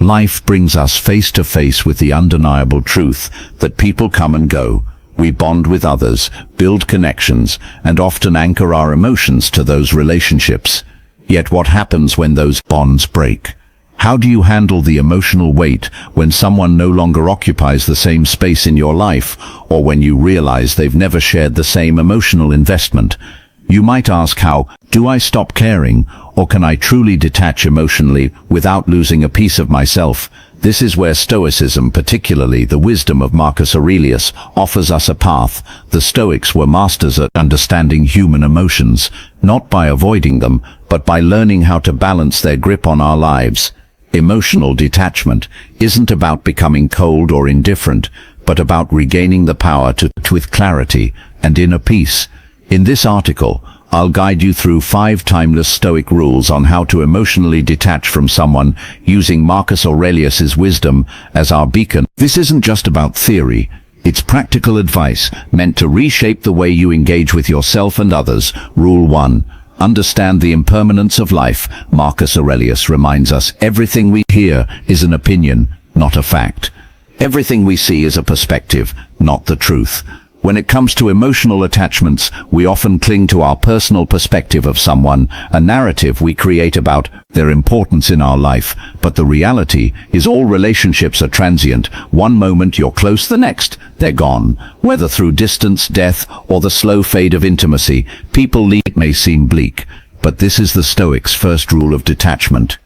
Life brings us face to face with the undeniable truth that people come and go. We bond with others, build connections, and often anchor our emotions to those relationships. Yet what happens when those bonds break? How do you handle the emotional weight when someone no longer occupies the same space in your life, or when you realize they've never shared the same emotional investment? You might ask, how do I stop caring, or can I truly detach emotionally without losing a piece of myself? This is where Stoicism, particularly the wisdom of Marcus Aurelius, offers us a path. The Stoics were masters at understanding human emotions, not by avoiding them, but by learning how to balance their grip on our lives. Emotional detachment isn't about becoming cold or indifferent, but about regaining the power to act with clarity and inner peace. In this article, I'll guide you through 5 timeless Stoic rules on how to emotionally detach from someone, using Marcus Aurelius's wisdom as our beacon. This isn't just about theory. It's practical advice meant to reshape the way you engage with yourself and others. Rule 1. Understand the impermanence of life. Marcus Aurelius reminds us everything we hear is an opinion, not a fact. Everything we see is a perspective, not the truth. When it comes to emotional attachments, we often cling to our personal perspective of someone, a narrative we create about their importance in our life. But the reality is all relationships are transient. One moment you're close, the next they're gone. Whether through distance, death, or the slow fade of intimacy, people leave. It may seem bleak, but this is the Stoics' first rule of detachment.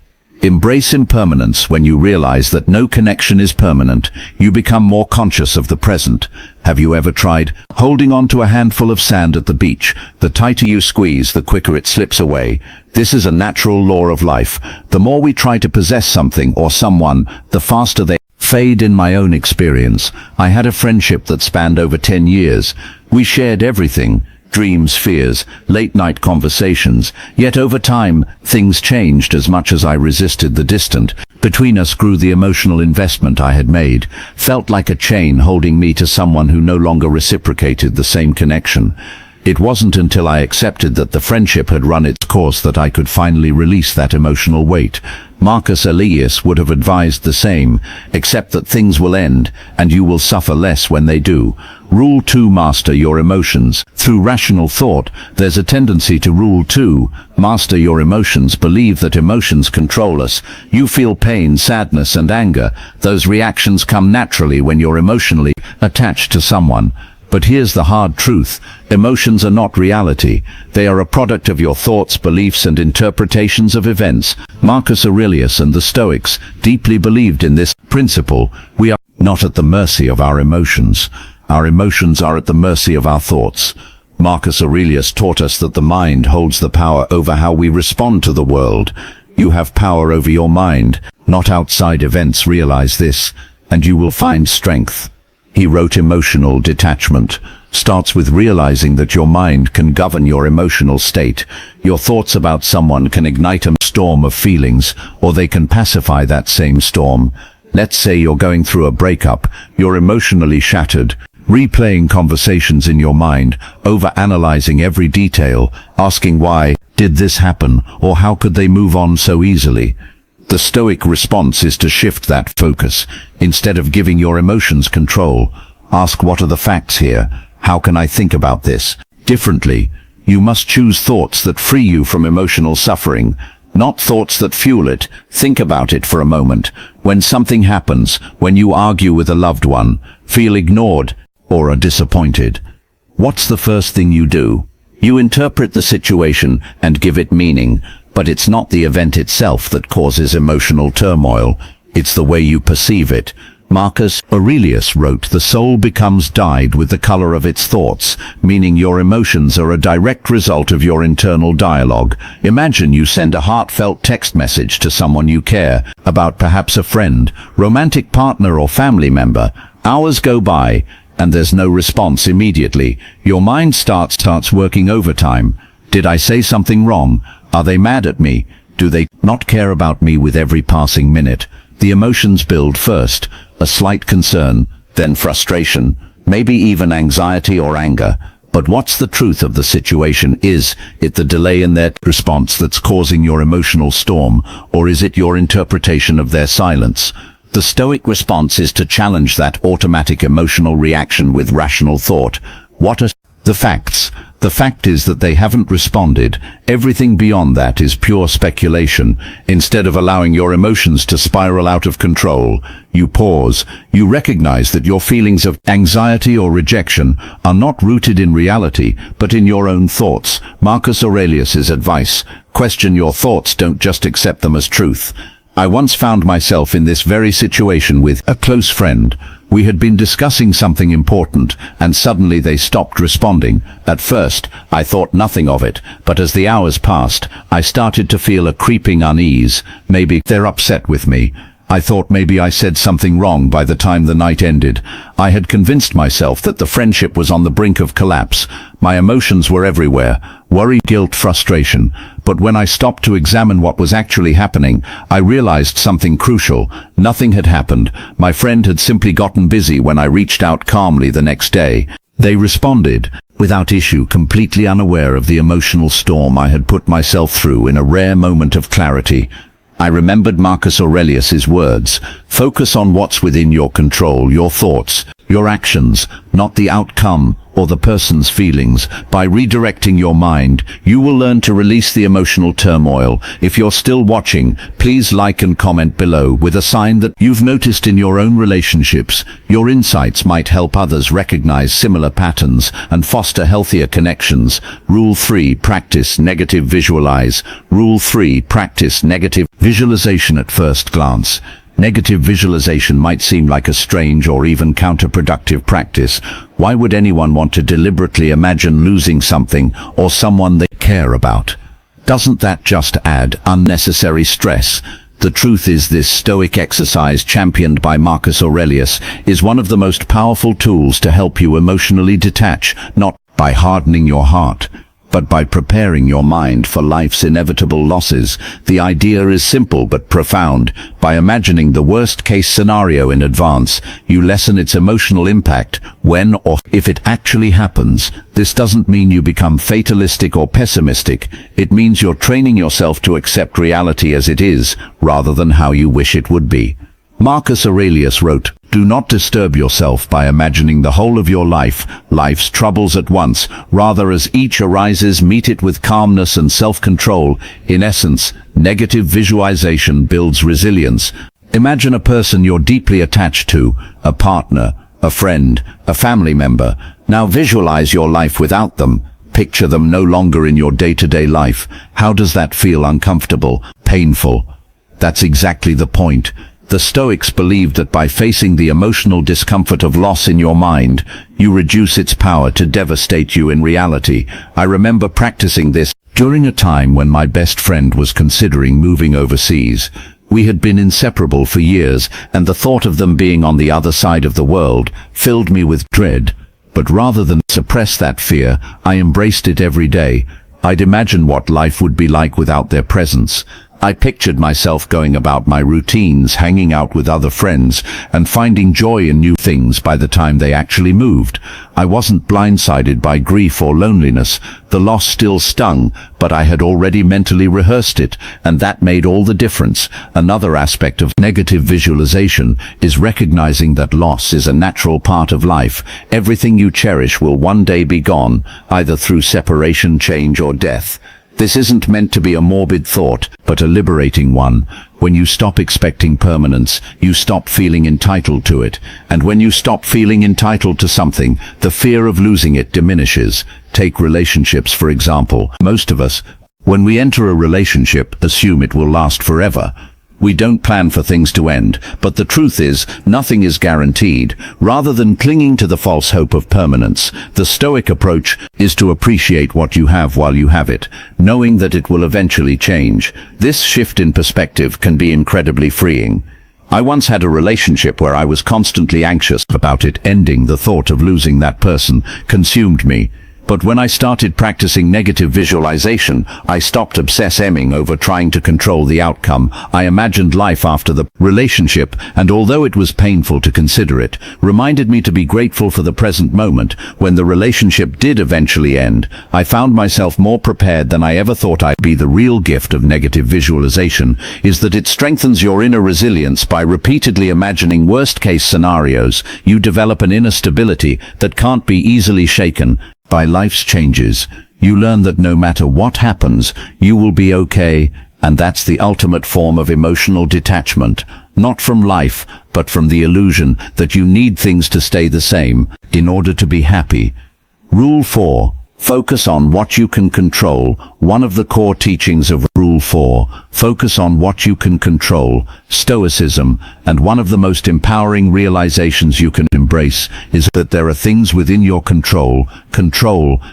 Embrace impermanence. When you realize that no connection is permanent, you become more conscious of the present. Have you ever tried holding on to a handful of sand at the beach? The tighter you squeeze, the quicker it slips away. This is a natural law of life. The more we try to possess something or someone, the faster they fade. In my own experience, I had a friendship that spanned over 10 years. We shared everything. Dreams, fears, late-night conversations. Yet over time, things changed. As much as I resisted the distance between us grew, the emotional investment I had made felt like a chain holding me to someone who no longer reciprocated the same connection. It wasn't until I accepted that the friendship had run its course that I could finally release that emotional weight. Marcus Aurelius would have advised the same, except that things will end, and you will suffer less when they do. Rule 2. Master your emotions. Through rational thought, there's a tendency to rule 2. Master your emotions. Believe that emotions control us. You feel pain, sadness, and anger. Those reactions come naturally when you're emotionally attached to someone. But here's the hard truth. Emotions are not reality. They are a product of your thoughts, beliefs, and interpretations of events. Marcus Aurelius and the Stoics deeply believed in this principle. We are not at the mercy of our emotions. Our emotions are at the mercy of our thoughts. Marcus Aurelius taught us that the mind holds the power over how we respond to the world. You have power over your mind, not outside events. Realize this, and you will find strength. He wrote, emotional detachment starts with realizing that your mind can govern your emotional state. Your thoughts about someone can ignite a storm of feelings, or they can pacify that same storm. Let's say you're going through a breakup. You're emotionally shattered, replaying conversations in your mind, overanalyzing every detail, asking why did this happen, or how could they move on so easily? The Stoic response is to shift that focus. Instead of giving your emotions control, ask, what are the facts here? How can I think about this differently? You must choose thoughts that free you from emotional suffering, not thoughts that fuel it. Think about it for a moment. When something happens, when you argue with a loved one, feel ignored, or are disappointed, what's the first thing you do? You interpret the situation and give it meaning. But it's not the event itself that causes emotional turmoil, it's the way you perceive it. Marcus Aurelius wrote, the soul becomes dyed with the color of its thoughts, meaning your emotions are a direct result of your internal dialogue. Imagine you send a heartfelt text message to someone you care about, perhaps a friend, romantic partner, or family member. Hours go by, and there's no response immediately. Your mind starts working overtime. Did I say something wrong? Are they mad at me? Do they not care about me? With every passing minute, the emotions build. First, a slight concern, then frustration, maybe even anxiety or anger. But what's the truth of the situation? Is it the delay in their response that's causing your emotional storm, or is it your interpretation of their silence? The Stoic response is to challenge that automatic emotional reaction with rational thought. What are the facts? The fact is that they haven't responded. Everything beyond that is pure speculation. Instead of allowing your emotions to spiral out of control, you pause. You recognize that your feelings of anxiety or rejection are not rooted in reality, but in your own thoughts. Marcus Aurelius's advice: question your thoughts, don't just accept them as truth. I once found myself in this very situation with a close friend. We had been discussing something important, and suddenly they stopped responding. At first, I thought nothing of it, but as the hours passed, I started to feel a creeping unease. Maybe they're upset with me. I thought maybe I said something wrong by the time the night ended. I had convinced myself that the friendship was on the brink of collapse. My emotions were everywhere: worry, guilt, frustration. But when I stopped to examine what was actually happening, I realized something crucial. Nothing had happened. My friend had simply gotten busy when I reached out calmly the next day. They responded without issue, completely unaware of the emotional storm I had put myself through. In a rare moment of clarity, I remembered Marcus Aurelius's words: focus on what's within your control, your thoughts, your actions, not the outcome or the person's feelings. By redirecting your mind, you will learn to release the emotional turmoil. If you're still watching, please like and comment below with a sign that you've noticed in your own relationships. Your insights might help others recognize similar patterns and foster healthier connections. Rule 3. Practice negative visualize. Rule 3. Practice negative visualization. At first glance, negative visualization might seem like a strange or even counterproductive practice. Why would anyone want to deliberately imagine losing something or someone they care about? Doesn't that just add unnecessary stress? The truth is, this Stoic exercise, championed by Marcus Aurelius, is one of the most powerful tools to help you emotionally detach, not by hardening your heart, but by preparing your mind for life's inevitable losses. The idea is simple but profound. By imagining the worst-case scenario in advance, you lessen its emotional impact when or if it actually happens. This doesn't mean you become fatalistic or pessimistic. It means you're training yourself to accept reality as it is, rather than how you wish it would be. Marcus Aurelius wrote, "Do not disturb yourself by imagining the whole of your life's troubles at once. Rather, as each arises, meet it with calmness and self-control." In essence, negative visualization builds resilience. Imagine a person you're deeply attached to, a partner, a friend, a family member. Now visualize your life without them. Picture them no longer in your day-to-day life. How does that feel? Uncomfortable? Painful? That's exactly the point. The Stoics believed that by facing the emotional discomfort of loss in your mind, you reduce its power to devastate you in reality. I remember practicing this during a time when my best friend was considering moving overseas. We had been inseparable for years, and the thought of them being on the other side of the world filled me with dread. But rather than suppress that fear, I embraced it every day. I'd imagine what life would be like without their presence. I pictured myself going about my routines, hanging out with other friends, and finding joy in new things by the time they actually moved. I wasn't blindsided by grief or loneliness. The loss still stung, but I had already mentally rehearsed it, and that made all the difference. Another aspect of negative visualization is recognizing that loss is a natural part of life. Everything you cherish will one day be gone, either through separation, change, or death. This isn't meant to be a morbid thought, but a liberating one. When you stop expecting permanence, you stop feeling entitled to it. And when you stop feeling entitled to something, the fear of losing it diminishes. Take relationships, for example. Most of us, when we enter a relationship, assume it will last forever. We don't plan for things to end, but the truth is, nothing is guaranteed. Rather than clinging to the false hope of permanence, the Stoic approach is to appreciate what you have while you have it, knowing that it will eventually change. This shift in perspective can be incredibly freeing. I once had a relationship where I was constantly anxious about it ending. The thought of losing that person consumed me. But when I started practicing negative visualization, I stopped obsessing over trying to control the outcome. I imagined life after the relationship, and although it was painful to consider it, reminded me to be grateful for the present moment. When the relationship did eventually end, I found myself more prepared than I ever thought I'd be. The real gift of negative visualization is that it strengthens your inner resilience. By repeatedly imagining worst-case scenarios, you develop an inner stability that can't be easily shaken by life's changes. You learn that no matter what happens, you will be okay, and that's the ultimate form of emotional detachment, not from life, but from the illusion that you need things to stay the same in order to be happy. Rule 4. Focus on what you can control. One of the core teachings of Rule 4, focus on what you can control, Stoicism, and one of the most empowering realizations you can embrace is that there are things within your control,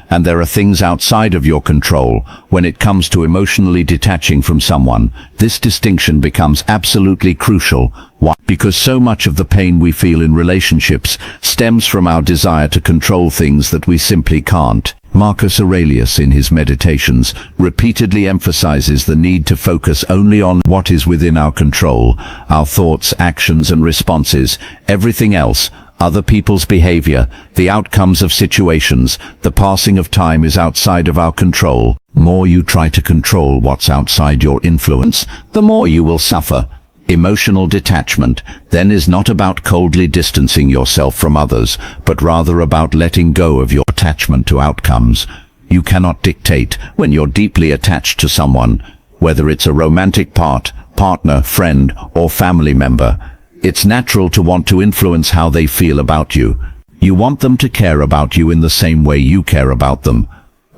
and there are things outside of your control. When it comes to emotionally detaching from someone, this distinction becomes absolutely crucial. Why? Because so much of the pain we feel in relationships stems from our desire to control things that we simply can't. Marcus Aurelius, in his Meditations, repeatedly emphasizes the need to focus only on what is within our control, our thoughts, actions, and responses. Everything else, other people's behavior, the outcomes of situations, the passing of time, is outside of our control. The more you try to control what's outside your influence, the more you will suffer. Emotional detachment, then, is not about coldly distancing yourself from others, but rather about letting go of your attachment to outcomes. You cannot dictate when you're deeply attached to someone, whether it's a romantic partner, friend, or family member. It's natural to want to influence how they feel about you. You want them to care about you in the same way you care about them.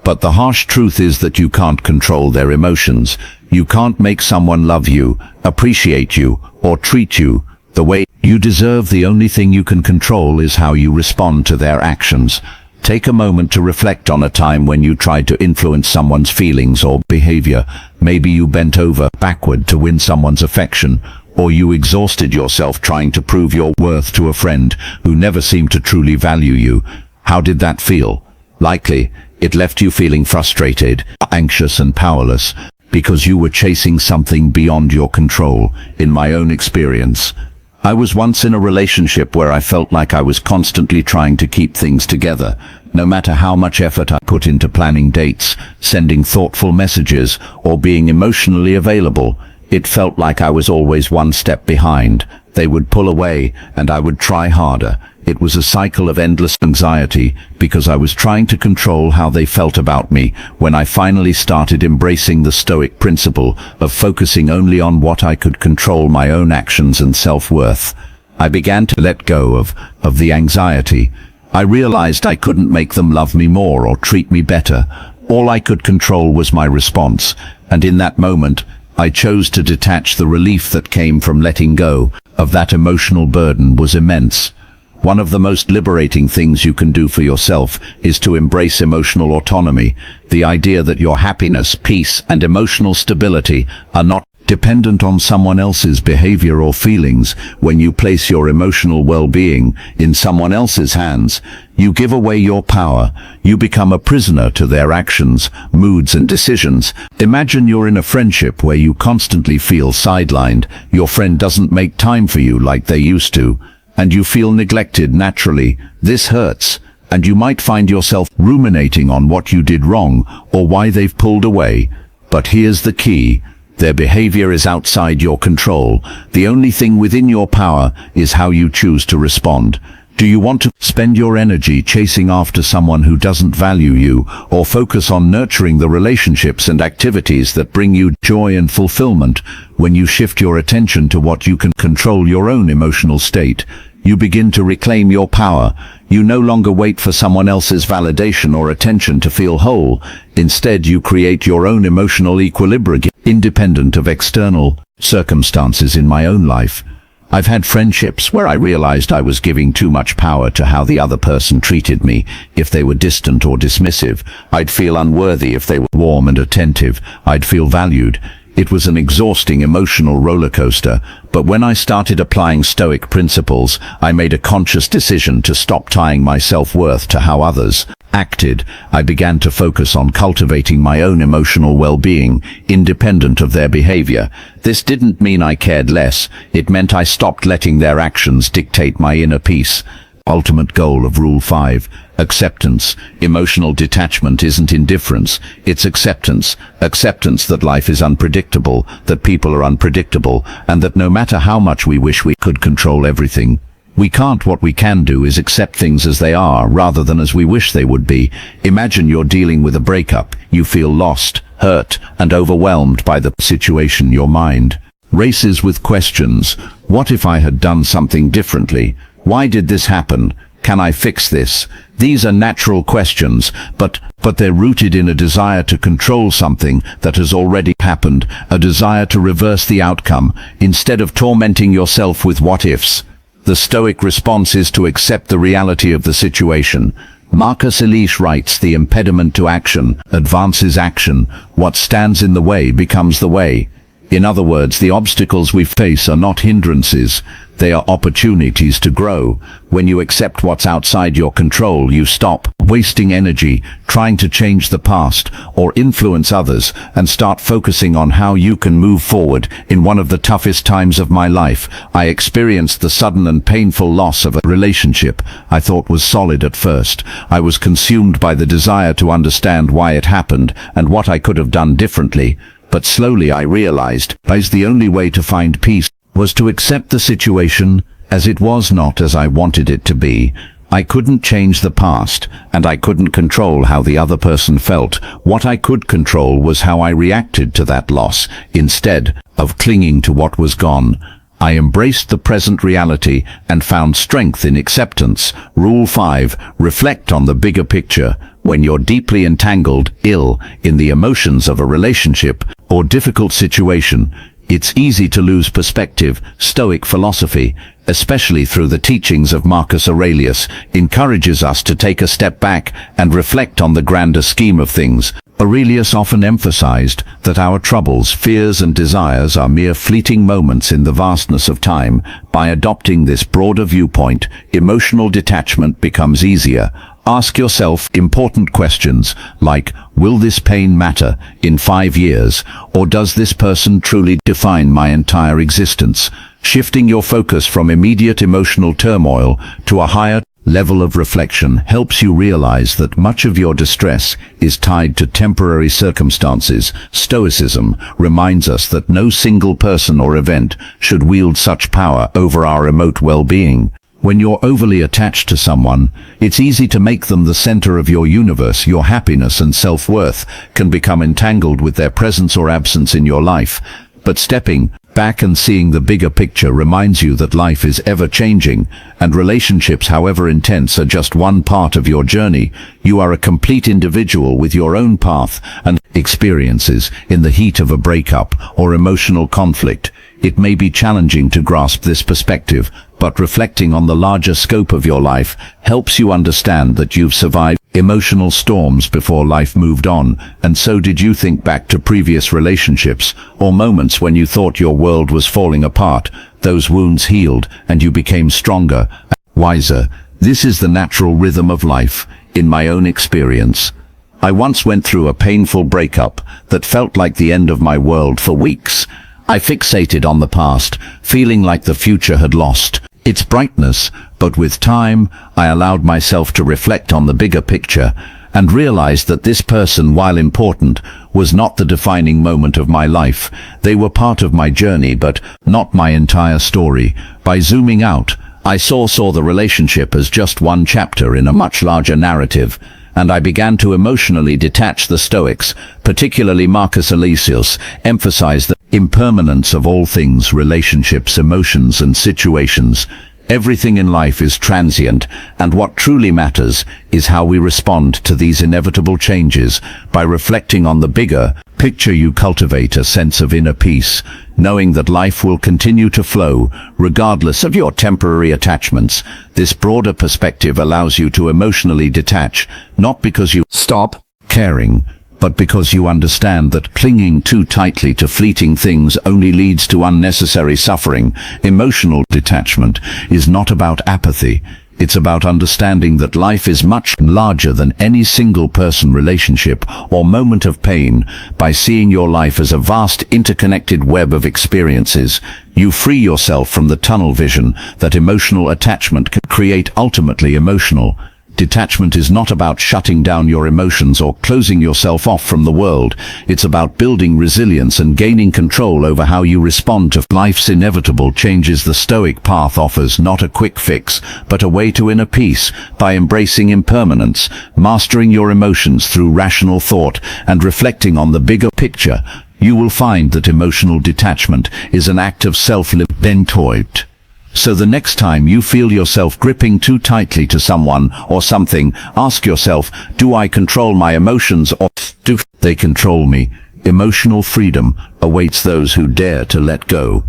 But the harsh truth is that you can't control their emotions. You can't make someone love you, appreciate you, or treat you the way you deserve. The only thing you can control is how you respond to their actions. Take a moment to reflect on a time when you tried to influence someone's feelings or behavior. Maybe you bent over backward to win someone's affection, or you exhausted yourself trying to prove your worth to a friend who never seemed to truly value you. How did that feel? Likely, it left you feeling frustrated, anxious, and powerless, because you were chasing something beyond your control. In my own experience, I was once in a relationship where I felt like I was constantly trying to keep things together. No matter how much effort I put into planning dates, sending thoughtful messages, or being emotionally available, it felt like I was always one step behind. They would pull away, and I would try harder. It was a cycle of endless anxiety, because I was trying to control how they felt about me. When I finally started embracing the Stoic principle of focusing only on what I could control, my own actions and self-worth, I began to let go of the anxiety. I realized I couldn't make them love me more or treat me better. All I could control was my response, and in that moment, I chose to detach. The relief that came from letting go of that emotional burden was immense. One of the most liberating things you can do for yourself is to embrace emotional autonomy, the idea that your happiness, peace, and emotional stability are not dependent on someone else's behavior or feelings. When you place your emotional well-being in someone else's hands, you give away your power. You become a prisoner to their actions, moods, and decisions. Imagine you're in a friendship where you constantly feel sidelined. Your friend doesn't make time for you like they used to, and you feel neglected. Naturally, this hurts, and you might find yourself ruminating on what you did wrong or why they've pulled away. But here's the key. Their behavior is outside your control. The only thing within your power is how you choose to respond. Do you want to spend your energy chasing after someone who doesn't value you, or focus on nurturing the relationships and activities that bring you joy and fulfillment? When you shift your attention to what you can control, your own emotional state, you begin to reclaim your power. You no longer wait for someone else's validation or attention to feel whole. Instead, you create your own emotional equilibrium, independent of external circumstances. In my own life, I've had friendships where I realized I was giving too much power to how the other person treated me. If they were distant or dismissive, I'd feel unworthy. If they were warm and attentive, I'd feel valued. It was an exhausting emotional roller coaster, but when I started applying Stoic principles, I made a conscious decision to stop tying my self-worth to how others acted, I began to focus on cultivating my own emotional well-being, independent of their behavior. This didn't mean I cared less. It meant I stopped letting their actions dictate my inner peace. Ultimate goal of Rule 5, acceptance. Emotional detachment isn't indifference, it's acceptance. Acceptance that life is unpredictable, that people are unpredictable, and that no matter how much we wish we could control everything, we can't. What we can do is accept things as they are, rather than as we wish they would be. Imagine you're dealing with a breakup. You feel lost, hurt, and overwhelmed by the situation. Your mind races with questions. What if I had done something differently? Why did this happen? Can I fix this? These are natural questions, but they're rooted in a desire to control something that has already happened, a desire to reverse the outcome, instead of tormenting yourself with what-ifs. The Stoic response is to accept the reality of the situation. Marcus Aurelius writes, "The impediment to action advances action. What stands in the way becomes the way." In other words, the obstacles we face are not hindrances. They are opportunities to grow. When you accept what's outside your control, you stop wasting energy trying to change the past or influence others and start focusing on how you can move forward. In one of the toughest times of my life, I experienced the sudden and painful loss of a relationship I thought was solid at first. I was consumed by the desire to understand why it happened and what I could have done differently. But slowly I realized the only way to find peace was to accept the situation as it was, not as I wanted it to be. I couldn't change the past, and I couldn't control how the other person felt. What I could control was how I reacted to that loss. Instead of clinging to what was gone, I embraced the present reality and found strength in acceptance. Rule 5, reflect on the bigger picture. When you're deeply entangled, in the emotions of a relationship or difficult situation, it's easy to lose perspective. Stoic philosophy, especially through the teachings of Marcus Aurelius, encourages us to take a step back and reflect on the grander scheme of things. Aurelius often emphasized that our troubles, fears, and desires are mere fleeting moments in the vastness of time. By adopting this broader viewpoint, emotional detachment becomes easier. Ask yourself important questions like, will this pain matter in 5 years, or does this person truly define my entire existence? Shifting your focus from immediate emotional turmoil to a higher level of reflection helps you realize that much of your distress is tied to temporary circumstances. Stoicism reminds us that no single person or event should wield such power over our remote well-being. When you're overly attached to someone, it's easy to make them the center of your universe. Your happiness and self-worth can become entangled with their presence or absence in your life. But stepping back and seeing the bigger picture reminds you that life is ever-changing, and relationships, however intense, are just one part of your journey. You are a complete individual with your own path and experiences. In the heat of a breakup or emotional conflict, it may be challenging to grasp this perspective, but reflecting on the larger scope of your life helps you understand that you've survived emotional storms before life moved on, and so did you. Think back to previous relationships or moments when you thought your world was falling apart. Those wounds healed and you became stronger and wiser. This is the natural rhythm of life. In my own experience, I once went through a painful breakup that felt like the end of my world. For weeks, I fixated on the past, feeling like the future had lost its brightness, but with time, I allowed myself to reflect on the bigger picture and realized that this person, while important, was not the defining moment of my life. They were part of my journey, but not my entire story. By zooming out, I saw the relationship as just one chapter in a much larger narrative, and I began to emotionally detach. The Stoics, particularly Marcus Aurelius, emphasized the impermanence of all things: relationships, emotions, and situations. Everything in life is transient, and what truly matters is how we respond to these inevitable changes. By reflecting on the bigger picture, you cultivate a sense of inner peace, knowing that life will continue to flow, regardless of your temporary attachments. This broader perspective allows you to emotionally detach, not because you stop caring, but because you understand that clinging too tightly to fleeting things only leads to unnecessary suffering. Emotional detachment is not about apathy. It's about understanding that life is much larger than any single person, relationship, or moment of pain. By seeing your life as a vast interconnected web of experiences, you free yourself from the tunnel vision that emotional attachment can create. Ultimately, emotional detachment is not about shutting down your emotions or closing yourself off from the world. It's about building resilience and gaining control over how you respond to life's inevitable changes. The Stoic path offers not a quick fix, but a way to inner peace. By embracing impermanence, mastering your emotions through rational thought, and reflecting on the bigger picture, you will find that emotional detachment is an act of self-liberation. So the next time you feel yourself gripping too tightly to someone or something, ask yourself, do I control my emotions or do they control me? Emotional freedom awaits those who dare to let go.